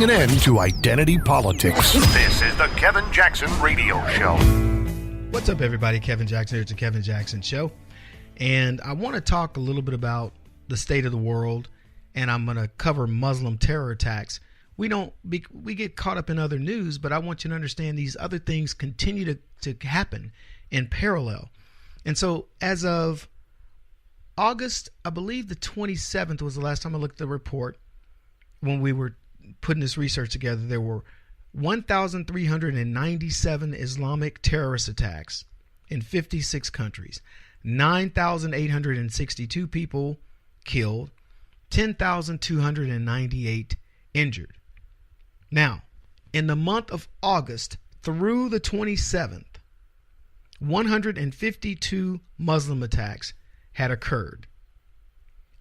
putting an end to identity politics. This is the Kevin Jackson Radio Show. What's up, everybody? Kevin Jackson here. It's the Kevin Jackson Show. And I want to talk a little bit about the state of the world, and I'm going to cover Muslim terror attacks. We get caught up in other news, but I want you to understand these other things continue to happen in parallel. And so as of August, I believe the 27th was the last time I looked at the report when we were putting this research together, there were 1,397 Islamic terrorist attacks in 56 countries, 9,862 people killed, 10,298 injured. Now, in the month of August through the 27th, 152 Muslim attacks had occurred.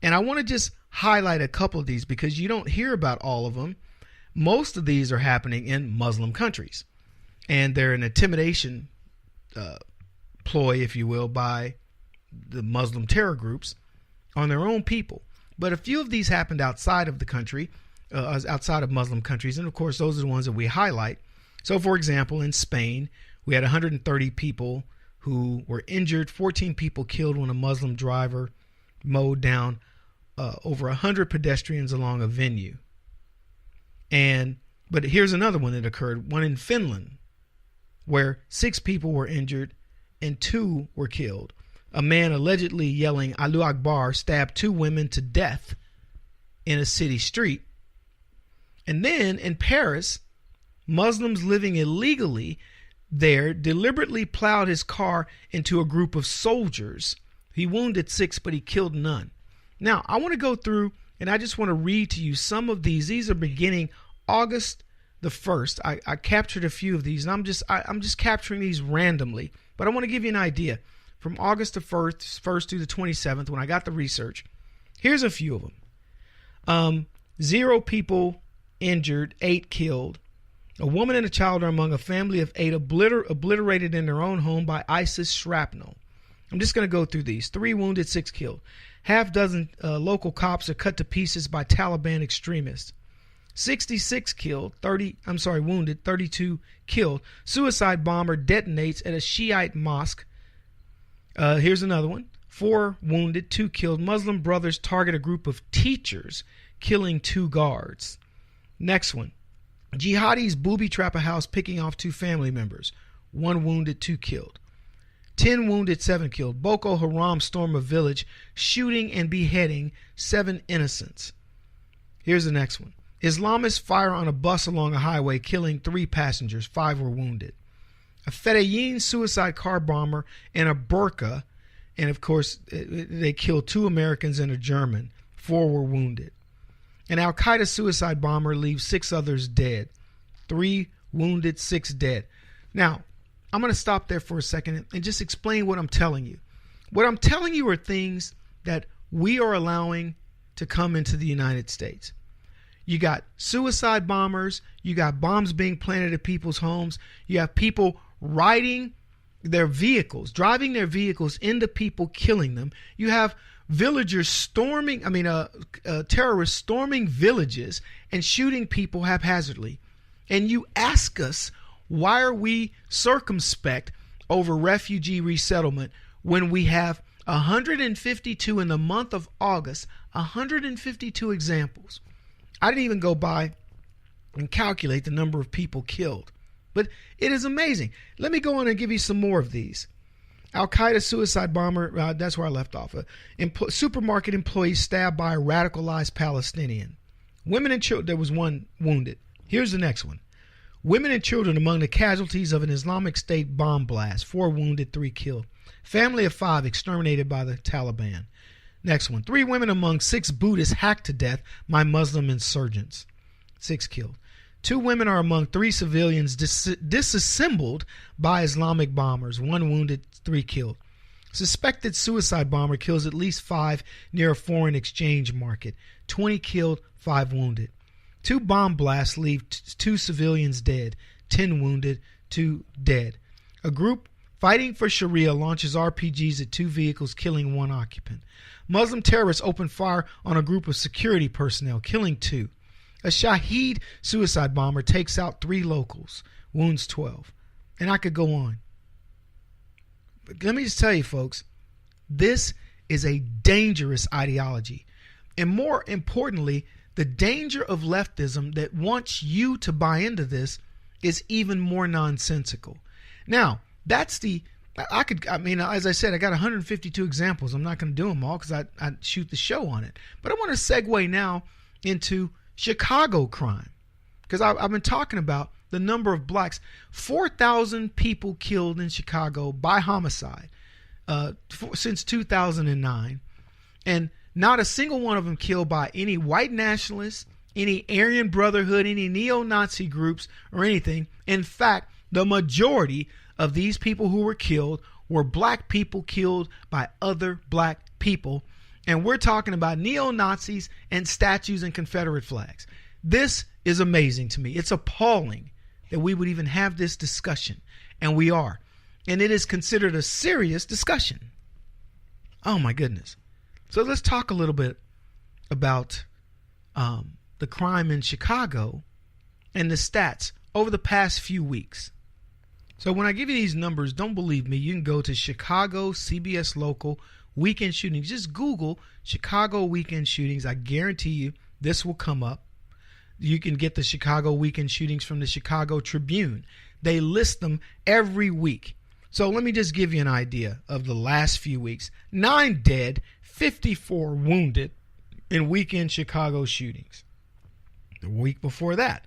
And I want to just highlight a couple of these because you don't hear about all of them. Most of these are happening in Muslim countries, and they're an intimidation ploy, if you will, by the Muslim terror groups on their own people. But a few of these happened outside of the country, outside of Muslim countries, and of course those are the ones that we highlight. So for example, in Spain, we had 130 people who were injured, 14 people killed when a Muslim driver mowed down over 100 pedestrians along a venue. But here's another one that occurred, one in Finland, where 6 people were injured and 2 were killed. A man allegedly yelling Allahu Akbar stabbed 2 women to death in a city street. And then in Paris, Muslims living illegally there deliberately plowed his car into a group of soldiers. He wounded 6, but he killed none. Now, I want to go through and I just want to read to you some of these. These are beginning August the 1st. I captured a few of these, and I'm just capturing these randomly. But I want to give you an idea. From August the 1st through the 27th, when I got the research, here's a few of them. 0 people injured, 8 killed. A woman and a child are among a family of 8 obliterated in their own home by ISIS shrapnel. I'm just going to go through these. 3 wounded, 6 killed. Half dozen local cops are cut to pieces by Taliban extremists. 66 wounded, 32 killed. Suicide bomber detonates at a Shiite mosque. Here's another one. 4 wounded, 2 killed. Muslim brothers target a group of teachers, killing 2 guards. Next one. Jihadis booby trap a house, picking off 2 family members. 1 wounded, 2 killed. 10 wounded, 7 killed. Boko Haram storm a village, shooting and beheading 7 innocents. Here's the next one. Islamists fire on a bus along a highway, killing 3 passengers. 5 were wounded. A Fedayeen suicide car bomber in a burqa, and of course they killed 2 Americans and a German. 4 were wounded. An Al-Qaeda suicide bomber leaves 6 others dead. 3 wounded, 6 dead. Now, I'm going to stop there for a second and just explain what I'm telling you. What I'm telling you are things that we are allowing to come into the United States. You got suicide bombers. You got bombs being planted at people's homes. You have people driving their vehicles into people, killing them. You have villagers terrorists storming villages and shooting people haphazardly. And you ask us, why are we circumspect over refugee resettlement when we have 152 in the month of August, 152 examples? I didn't even go by and calculate the number of people killed, but it is amazing. Let me go on and give you some more of these. Al-Qaeda suicide bomber, that's where I left off. Supermarket employee stabbed by a radicalized Palestinian. Women and children, there was 1 wounded. Here's the next one. Women and children among the casualties of an Islamic State bomb blast. 4 wounded, 3 killed. Family of 5 exterminated by the Taliban. Next one. 3 women among 6 Buddhists hacked to death by Muslim insurgents. 6 killed. 2 women are among 3 civilians disassembled by Islamic bombers. 1 wounded, 3 killed. Suspected suicide bomber kills at least 5 near a foreign exchange market. 20 killed, 5 wounded. 2 bomb blasts leave 2 civilians dead. 10 wounded, 2 dead. A group fighting for Sharia launches RPGs at 2 vehicles, killing 1 occupant. Muslim terrorists open fire on a group of security personnel, killing 2. A Shaheed suicide bomber takes out 3 locals, wounds 12. And I could go on. But let me just tell you, folks, this is a dangerous ideology. And more importantly, the danger of leftism that wants you to buy into this is even more nonsensical. Now, that's as I said, I got 152 examples. I'm not going to do them all because I shoot the show on it. But I want to segue now into Chicago crime, because I've been talking about the number of blacks. 4,000 people killed in Chicago by homicide since 2009. And not a single one of them killed by any white nationalists, any Aryan Brotherhood, any neo-Nazi groups, or anything. In fact, the majority of these people who were killed were black people killed by other black people. And we're talking about neo-Nazis and statues and Confederate flags. This is amazing to me. It's appalling that we would even have this discussion. And we are. And it is considered a serious discussion. Oh my goodness. So let's talk a little bit about the crime in Chicago and the stats over the past few weeks. So when I give you these numbers, don't believe me. You can go to Chicago CBS Local weekend shootings. Just Google Chicago weekend shootings. I guarantee you this will come up. You can get the Chicago weekend shootings from the Chicago Tribune. They list them every week. So let me just give you an idea of the last few weeks. 9 dead, 54 wounded in weekend Chicago shootings. The week before that,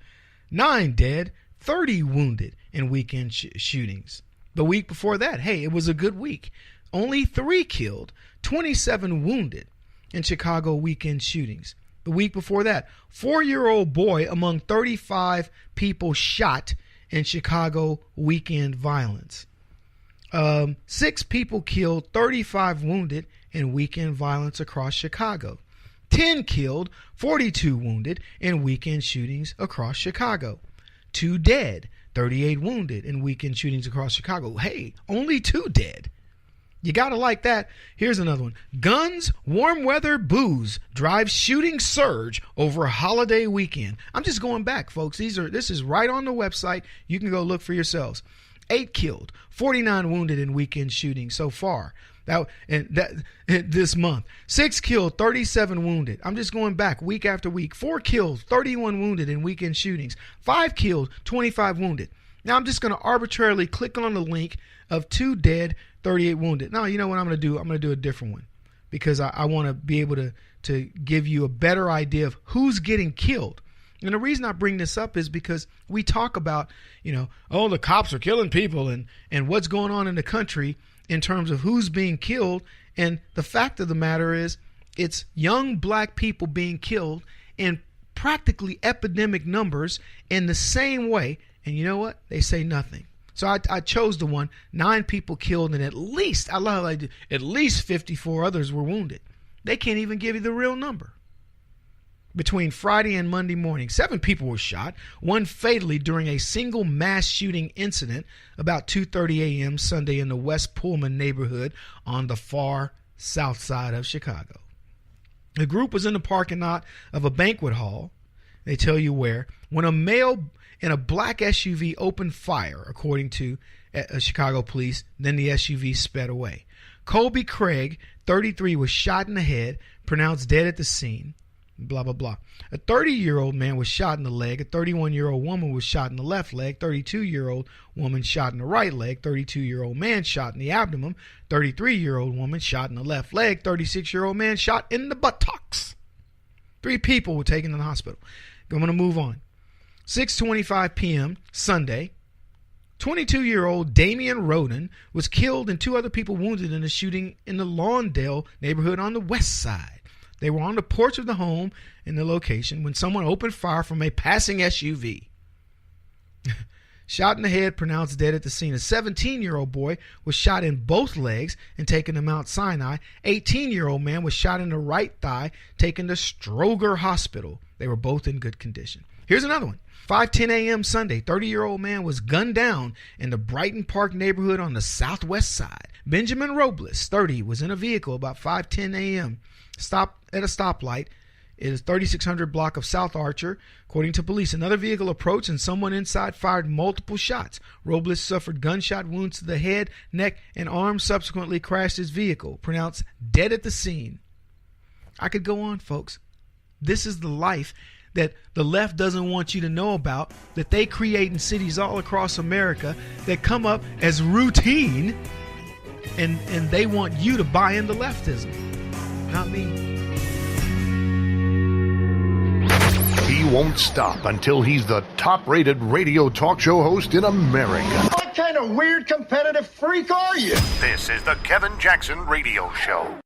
9 dead, 30 wounded in weekend shootings. The week before that, hey, it was a good week. Only 3 killed, 27 wounded in Chicago weekend shootings. The week before that, 4-year-old boy among 35 people shot in Chicago weekend violence. 6 people killed, 35 wounded in weekend violence across Chicago. 10 killed, 42 wounded in weekend shootings across Chicago. 2 dead, 38 wounded in weekend shootings across Chicago. Hey, only 2 dead. You gotta like that. Here's another one. Guns, warm weather, booze drive shooting surge over a holiday weekend. I'm just going back, folks. This is right on the website. You can go look for yourselves. 8 killed, 49 wounded in weekend shootings so far. This month. 6 killed, 37 wounded. I'm just going back week after week. 4 killed, 31 wounded in weekend shootings. 5 killed, 25 wounded. Now I'm just going to arbitrarily click on the link of 2 dead, 38 wounded. Now, you know what I'm going to do? I'm going to do a different one because I want to be able to give you a better idea of who's getting killed. And the reason I bring this up is because we talk about, the cops are killing people and what's going on in the country in terms of who's being killed. And the fact of the matter is it's young black people being killed in practically epidemic numbers in the same way. And you know what? They say nothing. So I chose the one, 9 people killed and at least 54 others were wounded. They can't even give you the real number. Between Friday and Monday morning, 7 people were shot, 1 fatally during a single mass shooting incident about 2:30 a.m. Sunday in the West Pullman neighborhood on the far south side of Chicago. The group was in the parking lot of a banquet hall, they tell you where, when a male in a black SUV opened fire, according to Chicago police. Then the SUV sped away. Colby Craig, 33, was shot in the head, pronounced dead at the scene. Blah, blah, blah. A 30-year-old man was shot in the leg. A 31-year-old woman was shot in the left leg. 32-year-old woman shot in the right leg. 32-year-old man shot in the abdomen. 33-year-old woman shot in the left leg. 36-year-old man shot in the buttocks. 3 people were taken to the hospital. I'm going to move on. 6:25 p.m. Sunday, 22-year-old Damian Roden was killed and 2 other people wounded in a shooting in the Lawndale neighborhood on the west side. They were on the porch of the home in the location when someone opened fire from a passing SUV. Shot in the head, pronounced dead at the scene. A 17-year-old boy was shot in both legs and taken to Mount Sinai. 18-year-old man was shot in the right thigh, taken to Stroger Hospital. They were both in good condition. Here's another one. 5:10 a.m. Sunday, 30-year-old man was gunned down in the Brighton Park neighborhood on the southwest side. Benjamin Robles, 30, was in a vehicle about 5:10 a.m. Stopped at a stoplight It is 3600 block of South Archer. According to police, another vehicle approached and someone inside fired multiple shots. Robles suffered gunshot wounds to the head, neck, and arms, subsequently crashed his vehicle, pronounced dead at the scene. I could go on, folks. This is the life that the left doesn't want you to know about, that they create in cities all across America that come up as routine, and they want you to buy into leftism. Not me. He won't stop until he's the top-rated radio talk show host in America. What kind of weird competitive freak are you? This is the Kevin Jackson Radio Show.